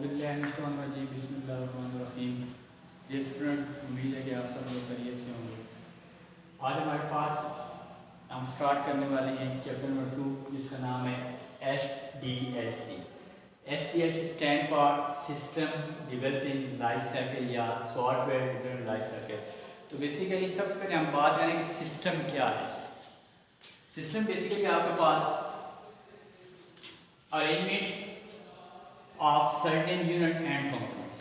औज़ुबिल्लाहिमिनश्शैतानिर्रजीम बिस्मिल्लाहिर्रहमानिर्रहीम। जी स्टूडेंट, उम्मीद है कि आप सब लोग खैरियत से होंगे। आज हमारे पास हम स्टार्ट करने वाले हैं चैप्टर नंबर 2, जिसका नाम है SDLC। SDLC stand for system developing life cycle या सॉफ्टवेयर डेवलपिंग लाइफ साइकिल। तो बेसिकली सबसे पहले हम बात करें कि सिस्टम क्या है। सिस्टम बेसिकली आपके पास arrangement of certain unit and components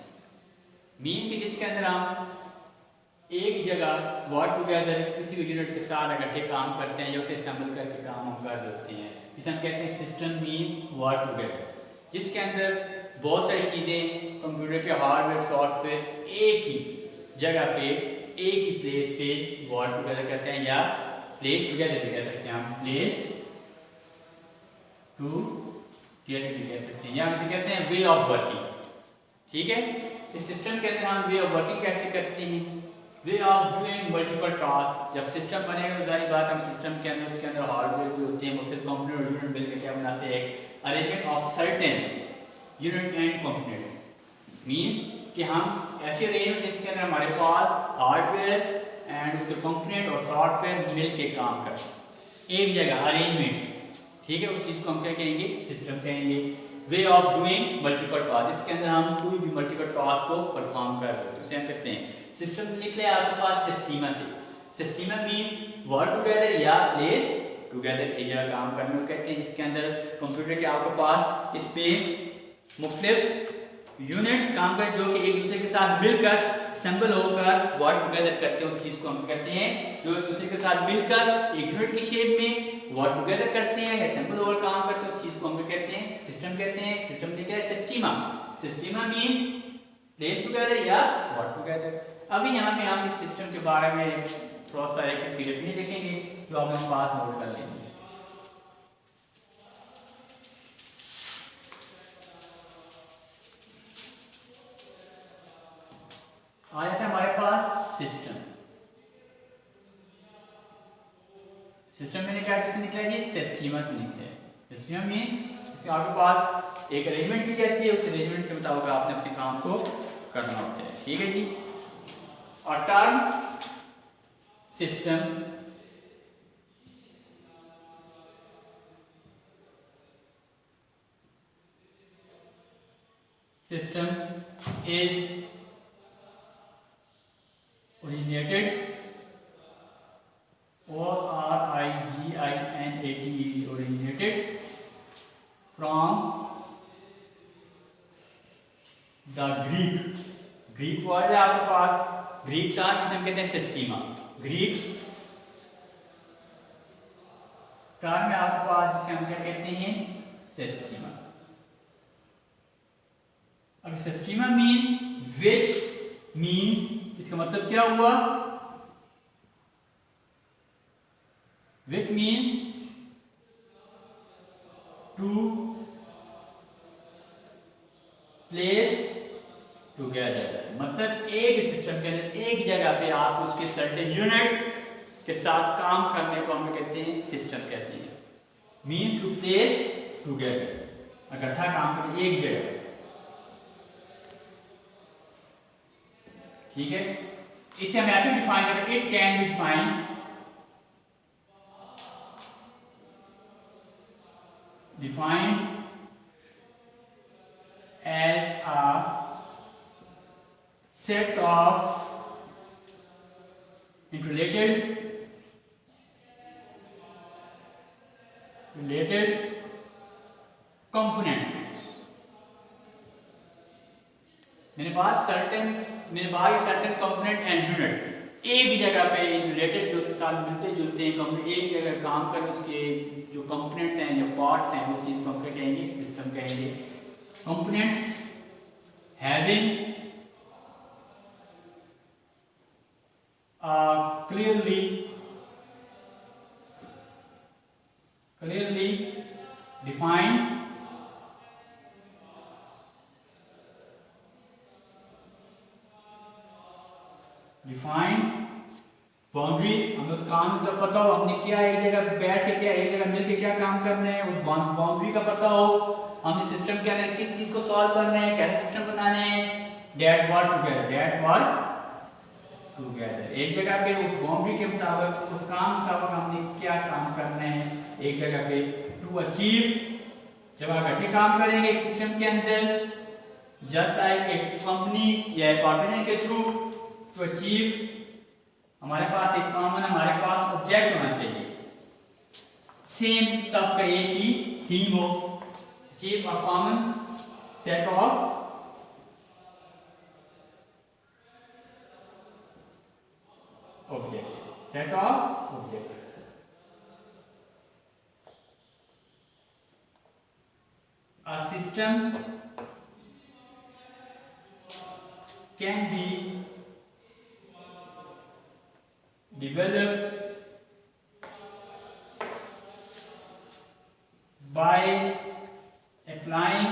means कि जिसके अंदर हम एक जगह वर्क टुगेदर किसी भी यूनिट के साथ इकट्ठे काम करते हैं या उसे असेंबल करके काम हम कर देते हैं, जिसे हम कहते हैं सिस्टम मीन्स वर्क टुगेदर, जिसके अंदर बहुत सारी चीज़ें कंप्यूटर के हार्डवेयर सॉफ्टवेयर एक ही जगह पे एक ही प्लेस पे वर्क टुगेदर करते हैं या प्लेस टुगेदर भी कह सकते हैं। हम प्लेस टू भी कह सकते हैं या हम इसे कहते हैं वे ऑफ वर्किंग। ठीक है, इस सिस्टम के अंदर हम वे ऑफ वर्किंग कैसे करते हैं, way of doing multiple task. जब सिस्टम बनेगा तो सारी बात हम सिस्टम के अंदर उसके अंदर हार्डवेयर जो होते हैं मुख्तलिफ कंपोनेंट यूनिट मिलकर क्या बनाते हैं, arrangement of certain unit and component. Means कि हम ऐसे अरेंजमेंट जिसके अंदर हमारे पास हार्डवेयर एंड उसके कंपोनेंट और सॉफ्टवेयर मिल के काम करते एक जगह अरेंजमेंट। ठीक है, उस चीज़ को हम क्या कहेंगे, सिस्टम कहेंगे। Way of doing multiple task, जिसके अंदर हम कोई भी मल्टीपल टास्क को परफॉर्म कर रहे हैं उसे हम कहते हैं सिस्टम। लिख ले आपके पास सिस्टीमा से। सिस्टीमा मीन वर्क टुगेदर या प्लेस टुगेदर एक जगह काम करने को कहते हैं, जिसके अंदर कंप्यूटर के आपके पास इस पे मुख्तलिफ यूनिट्स काम करें जो कि एक दूसरे के साथ मिलकर असेंबल होकर वर्क टुगेदर करते हैं। उस चीज़ को हम कहते हैं जो एक दूसरे के साथ मिलकर एक यूनिट की शेप में वर्क टुगेदर करते हैं या असेंबल होकर काम करते हैं, उस चीज़ को हम कहते हैं सिस्टम कहते हैं। सिस्टम लिखा है सिस्टीमा। सिस्टीमा मीन प्लेस टुगेदर या वर्क टुगेदर। अभी यहाँ पे हम इस सिस्टम के बारे में थोड़ा सा एक डेफिनेशन देखेंगे जो आप अपने पास नोट कर लेंगे। आ जाता है हमारे पास सिस्टम। सिस्टम मैंने क्या कैसे निकला है, सिस्टीमा से निकला है। सिस्टीमा मीन इसके आपके पास एक अरेंजमेंट की जाती है, उस अरेंजमेंट के मुताबिक आपने अपने काम को करना होता है। ठीक है जी। और term system is originated originated from the Greek word है आपके पास, ग्रीक टर्म जिसे हम कहते हैं सिस्टीमा। ग्रीक टर्म है आपके पास जिसे हम क्या कहते हैं, सिस्टीमा। अब सिस्टीमा मीन्स विच मीन्स इसका मतलब क्या हुआ, which means to place together. मतलब एक सिस्टम के अंदर एक जगह पे आप उसके सर्टेन यूनिट के साथ काम करने को हम कहते हैं सिस्टम कहते हैं। मीन्स टू प्लेस टुगेदर, इकट्ठा काम करें एक जगह। ठीक है, इसे हम ऐसे डिफाइन करें, it can be defined as a set of related components। मेरे पास सर्टेन कंपोनेंट एंड यूनिट एक जगह पे रिलेटेड जो उसके साथ मिलते जुलते हैं, कंपोनेंट एक जगह काम करें, उसके जो कंपोनेंट्स हैं या पार्ट्स हैं उस चीज़ को हम क्या कहेंगे, सिस्टम कहेंगे। Components having clearly defined boundary हमें उस काम का पता हो, हमने क्या एक जगह बैठ के क्या एक जगह मिल के क्या काम करना है, उस बाउंड्री का पता हो, हमने सिस्टम के अंदर किस चीज को सॉल्व करना है, कैसे सिस्टम बनाने हैं, डेट वर्क टुगेदर एक जगह पे उस बाउंड्री के मुताबिक उस काम के मुताबिक हमने क्या काम करना है एक जगह पे टू अचीव। जब आप इकट्ठे काम करेंगे एक सिस्टम के अंदर जस्ट लाइक एक कंपनी या एक ऑर्गेनाइजेशन के थ्रू टू अचीव, हमारे पास एक कॉमन हमारे पास ऑब्जेक्ट होना चाहिए, सेम सबका एक ही थीम हो, achieve a common set of objectives. A system can be developed by applying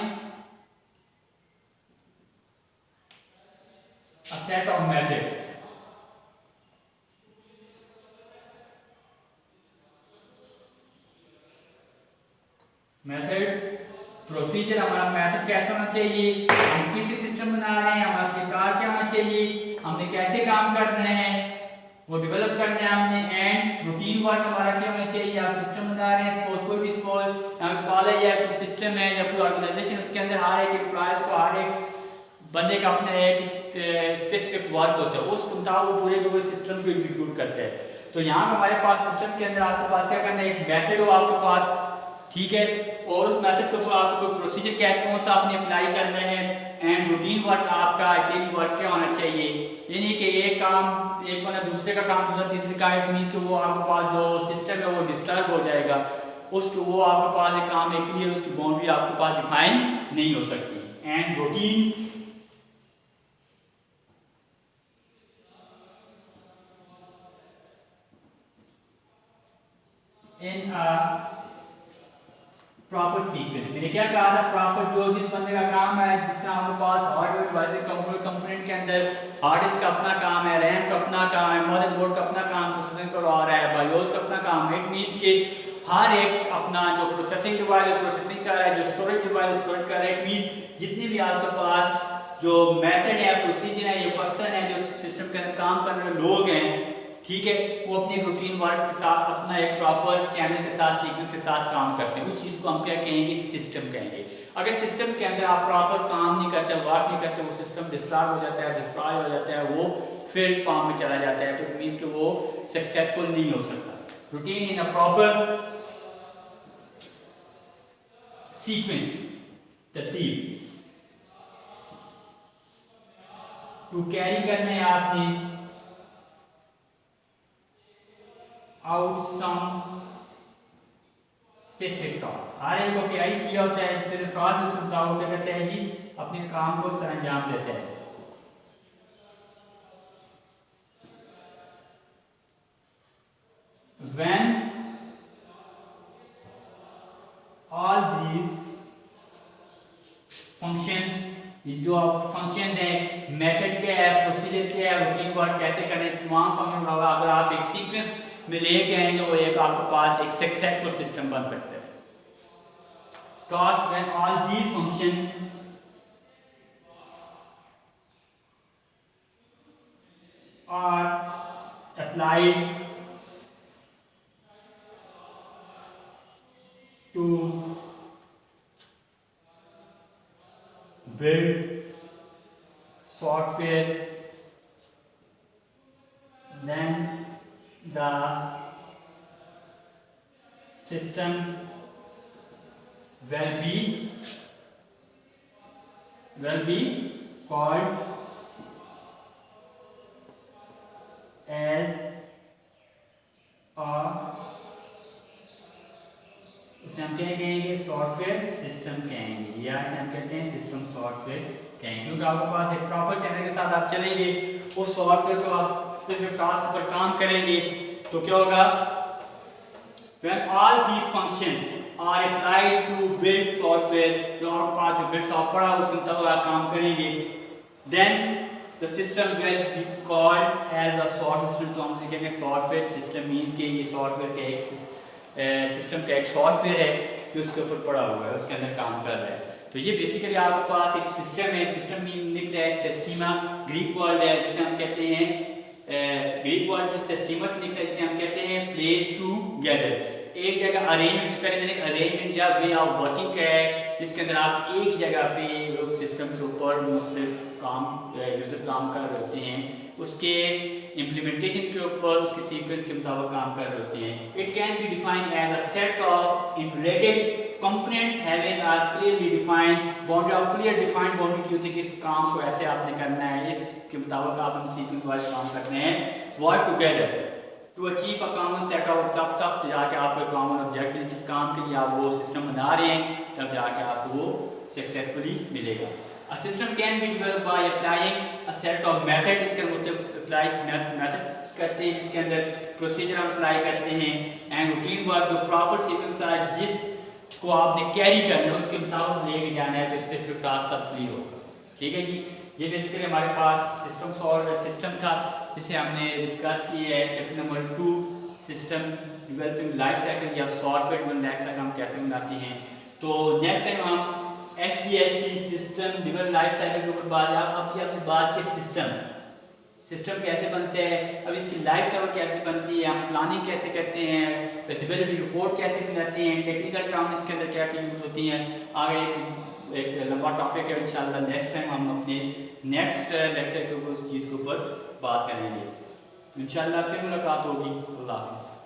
a set of methods. Methods procedure, हमारा मेथड कैसा होना चाहिए, हम किसी सिस्टम बना रहे हैं, हमारा प्रकार क्या होना चाहिए, हमने कैसे काम करना है वो डेवलप करना है हमने, एंड रूटीन वर्क हमारा क्या होना चाहिए। आप सिस्टम बना रहे हैं, सपोज कोई भी सपोज कॉलेज या कोई सिस्टम है या कोई ऑर्गेनाइजेशन, उसके अंदर हर एक एम्प्लॉयज को हर एक बंदे का अपना एक स्पेसिफिक वर्क होता है, उस मुताबिक वो पूरे के पूरे सिस्टम को एग्जीक्यूट करते हैं। तो यहाँ पे हमारे पास सिस्टम के अंदर आपके पास क्या करना है, एक मेथड हो आपके पास, ठीक है, और उस मेथड को आपको प्रोसीजर क्या है, कौन सा आपने अप्लाई करना है, एंड रूटीन वर्क आपका डेली वर्क क्या होना चाहिए। यानी कि एक काम एक बंदा दूसरे का काम दूसरा तीसरे का, इट मींस कि वो आपके पास जो सिस्टम है वो डिस्टर्ब हो जाएगा, उसको वो आपके पास एक काम है क्लियर, उसकी बाउंड्री आपके पास डिफाइन नहीं हो सकती। And routine in a proper sequence, मैंने क्या कहा था, प्रॉपर जो जिस बंदे का काम है, जिस तरह आपके पास हार्डवेयर डिवाइस कंपोनेंट के अंदर हार्ड डिस्क का अपना काम है, रैम का अपना काम है, मदरबोर्ड का अपना काम प्रोसेसिंग करवा रहा है, बायोस का अपना काम है, इट मींस के हर एक अपना जो प्रोसेसिंग डिवाइस प्रोसेसिंग कर रहा है, जो स्टोरेज डिवाइस स्टोरेज कर रहा है, इट मींस जितने भी आपके पास जो मेथड है, प्रोसीजर है, ये पर्सन है जो सिस्टम के अंदर काम करने वाले लोग हैं, ठीक है, वो अपने रूटीन वर्क के साथ अपना एक प्रॉपर चैनल के साथ सीक्वेंस के साथ काम करते हैं, उस चीज़ को हम क्या कहेंगे, सिस्टम कहेंगे। अगर सिस्टम के अंदर आप प्रॉपर काम नहीं करते, वर्क नहीं करते, वो सिस्टम डिस्ट्रॉय हो जाता है, वो फेल्ड फॉर्म में चला जाता है, तो इट मींस कि वो सक्सेसफुल नहीं हो सकता। Routine in a proper sequence, तरतीब टू कैरी करना है आपने out some specific task, हर एक को कैरी किया होता है, स्पेसिफिक टास्क उसके मुताबिक क्या करते हैं जी, अपने काम को सरअंजाम देते हैं। When all these functions, जो आप फंक्शंस हैं, मेथड क्या है, प्रोसीजर क्या है, रूटीन वर्क कैसे करें, तमाम फंक्शन होगा, अगर आप एक सीक्वेंस में लेके आएंगे वो एक आपके पास एक सक्सेसफुल सिस्टम बन सकता है। Task when all these functions are applied to build software, then the system will be called as a, इसे हम क्या कहेंगे, सॉफ्टवेयर सिस्टम कहेंगे, या इसे हम कहते हैं सिस्टम सॉफ्टवेयर कहेंगे, क्योंकि आपके पास एक प्रॉपर चैनल के साथ आप चलेंगे, उस सॉफ्टवेयर को आप स्पेसिफिक टास्क पर काम करेंगे, तो क्या होगा, when all these functions are applied to build software, जो आपके पास जो build software है उसके मुताबिक आप काम करेंगे, then the system will be called as a software system. तो हम इसे कहेंगे सॉफ्टवेयर सिस्टम, मीन्स कि ये सॉफ्टवेयर का एक सिस्टम का एक सॉफ्टवेयर है जो उसके ऊपर पड़ा हुआ है, उसके अंदर काम कर रहा है। तो ये बेसिकली आपके पास एक सिस्टम है, सिस्टम निकल रहा है सिस्टीमा, ग्रीक वर्ड है जिसे हम कहते हैं ग्रीक वर्ड से सिस्टीमा से निकला, इसे हम कहते हैं प्लेस टू गैदर, एक जगह अरेंजमेंट। से पहले मैंने अरेंजमेंट या वे ऑफ वर्किंग का है जिसके अंदर आप एक जगह पे सिस्टम के ऊपर मुख्तलिफ काम यूजर काम कर रहे होते हैं, उसके इम्प्लीमेंटेशन के ऊपर उसके सीक्वेंस के मुताबिक काम कर रहे होते हैं। It can be defined as a set of interrelated components having a clearly defined boundary. और क्लियर डिफाइंड बाउंड्री की होती है कि इस काम को ऐसे आपने करना है, इसके मुताबिक आप हम सीक्वेंस वाइज काम करने हैं, work together to achieve a common set of. तब तक जाके आपको कॉमन ऑब्जेक्टिव जिस काम के लिए आप वो सिस्टम बना रहे हैं तब जाके आपको वो सक्सेसफुली मिलेगा। A system can be developed by applying a set of methods। इसके मतलब अप्लाई मेथड्स करते हैं जिसके अंदर प्रोसीजर हम अप्लाई करते हैं, एंड रूटीन वर्क जो प्रॉपर सीक्वेंस है जिसको आपने कैरी करना है उसके मुताबिक लेके जाना है तो स्पेसिफिक टास्क तब क्लियर होगा। ठीक है जी, ये बेसिकली हमारे पास सिस्टम था जिसे हमने डिस्कस किया है। Chapter number 2 system developing life cycle या सॉफ्टवेयर डेवलपमेंट लाइफ साइकिल हम कैसे बनाते हैं। तो नेक्स्ट टाइम हम SDLC system development life cycle के ऊपर बात, अब अपनी बात के सिस्टम कैसे बनते हैं, अब इसकी लाइफ साइकिल कैसे बनती है, हम प्लानिंग कैसे करते हैं, फिजिबिलिटी रिपोर्ट कैसे बनाते हैं, टेक्निकल टर्म इसके अंदर क्या क्या यूज होती हैं। आगे एक लंबा टॉपिक है, इंशाल्लाह नेक्स्ट टाइम हम अपने नेक्स्ट लेक्चर के ऊपर उस चीज़ के ऊपर बात करेंगे। इंशाल्लाह फिर मुलाकात होगी। अल्लाह हाफ़िज़।